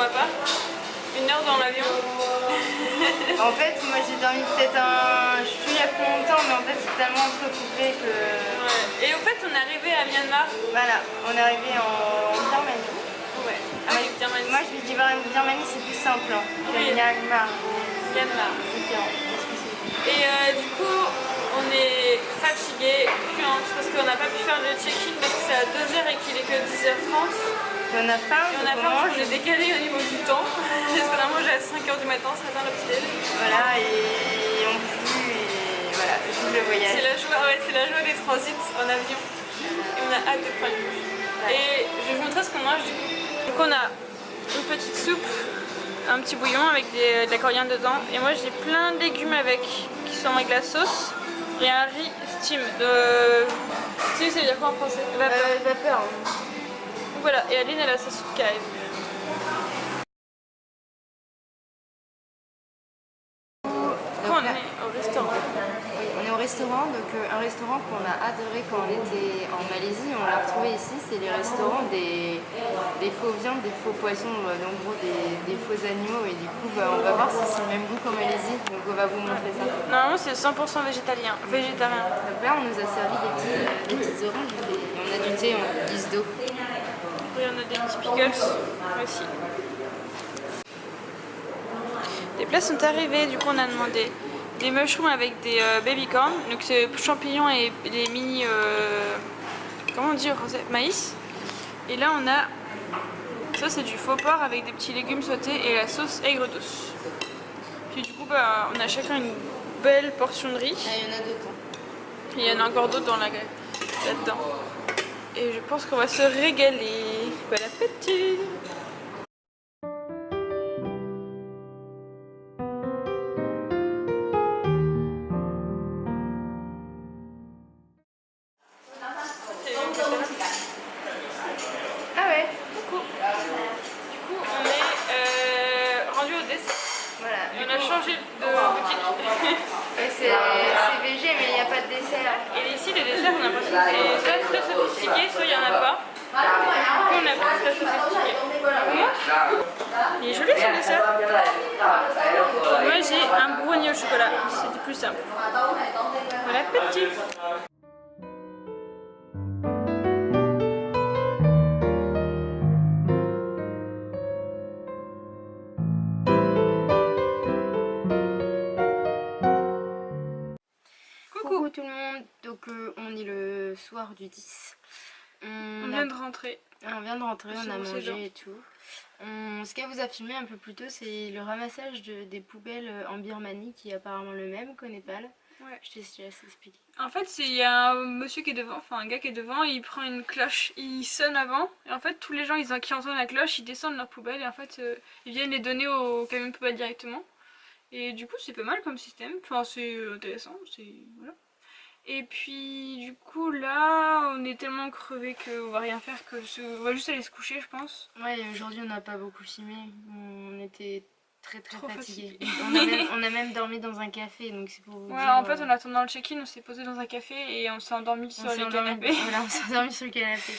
ma part. 1 heure dans l'avion. En fait, moi j'ai dormi peut-être je suis il y a plus longtemps, mais en fait c'est tellement entrecoupé que... Ouais. Et au fait, on est arrivé à Myanmar. Voilà, on est arrivé en Birmanie. Ouais. Ah oui, Birmanie. Moi je lui dis Birmanie, c'est plus simple. Hein. Oui. Myanmar. Myanmar. Différent. Et du coup, on est fatigué, puante, parce qu'on n'a pas pu faire le check-in parce que c'est à 2 h et qu'il est que 10h30. On a faim, et on a faim parce qu'on est décalé au niveau du temps. Parce qu'on a mangé à 5 h du matin ce matin le petit-déj. Voilà, et on pue, et voilà, tout le voyage. C'est la joie des transits en avion. Et on a hâte de prendre le bus. Et je vais vous montrer ce qu'on mange du coup. Donc on a une petite soupe, un petit bouillon avec de la coriandre dedans. Et moi j'ai plein de légumes avec, qui sont avec la sauce. Et un riz steam. Steam, ça veut dire quoi en français? Vapeur. Vapeur. Donc voilà, et Aline elle a sa soupe qui arrive. On est au restaurant. Oui, on est au restaurant, donc un restaurant qu'on a adoré quand on était en Malaisie, on l'a retrouvé ici, c'est les restaurants des faux viandes, des faux poissons, en gros des faux animaux, et du coup on va voir si c'est le même goût qu'en Malaisie, donc on va vous montrer ça. Normalement c'est 100% végétarien. Donc là on nous a servi des petites oranges, et on a du thé en guise d'eau. Et on a des petits pickles aussi. Les plats sont arrivés, du coup on a demandé des mushrooms avec des baby corn, donc c'est champignons et les mini, comment on dit en français, maïs. Et là on a, ça c'est du faux porc avec des petits légumes sautés et la sauce aigre douce. Puis du coup on a chacun une belle portion de riz. Ah, il y en a d'autres. Et il y en a encore d'autres là-dedans. Et je pense qu'on va se régaler. Bon appétit! Ah ouais. Du coup on est rendu au dessert. Voilà. Et on a changé de boutique. C'est végé, mais il n'y a pas de dessert. Et ici les desserts on a l'impression que c'est soit très sophistiqué, soit il n'y en a pas. Du coup on a pris très sophistiqué. Il est joli ce dessert. Moi j'ai un brownie au chocolat, c'était plus simple. Bon appétit! Coucou tout le monde, donc on est le soir du 10. On vient de rentrer. On vient de rentrer, on a mangé gens. et tout. Ce qu'elle vous a filmé un peu plus tôt, c'est le ramassage des poubelles en Birmanie, qui est apparemment le même qu'au Népal. Ouais. Je te laisse expliquer. En fait, il y a un monsieur qui est devant, enfin un gars qui est devant, il prend une cloche, il sonne avant, et en fait tous les gens qui entendent la cloche, ils descendent leur poubelle, et en fait ils viennent les donner au camion de poubelle directement. Et du coup c'est pas mal comme système, enfin c'est intéressant, c'est... voilà. Et puis du coup là on est tellement crevés qu'on va rien faire, on va juste aller se coucher je pense. Ouais, aujourd'hui on n'a pas beaucoup filmé, on était très Trop fatigués. fatigué. On a même dormi dans un café, donc c'est pour vous Ouais, dire... en fait en attendant le check-in on s'est posé dans un café et on s'est endormi sur les canapés. Voilà, on s'est endormi sur le canapé.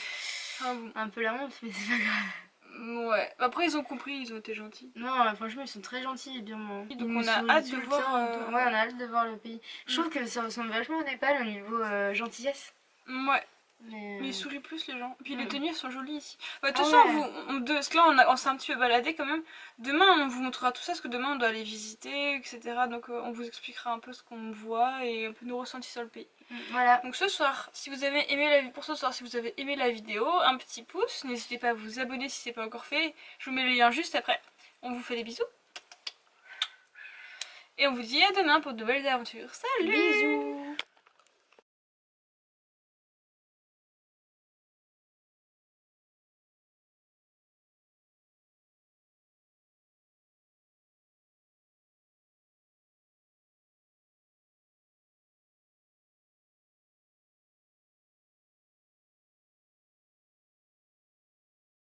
Ah bon. Un peu la honte, mais c'est pas grave. Ouais, après ils ont compris, ils ont été gentils. Non, franchement ils sont très gentils et bien. Donc on a hâte de voir... Ouais, on a hâte de voir le pays. Je trouve que ça ressemble vachement au Népal au niveau gentillesse. Ouais. Mais ils sourient plus les gens. Puis les tenues sont jolies ici. De toute Ah façon, ouais. parce que là on s'est un petit peu baladé quand même. Demain on vous montrera tout ça, parce que demain on doit aller visiter, etc. Donc on vous expliquera un peu ce qu'on voit et un peu nos ressentis sur le pays. Voilà. Donc ce soir, si vous avez aimé si vous avez aimé la vidéo, un petit pouce. N'hésitez pas à vous abonner si c'est pas encore fait. Je vous mets le lien juste après. On vous fait des bisous. Et on vous dit à demain pour de nouvelles aventures. Salut! Bisous!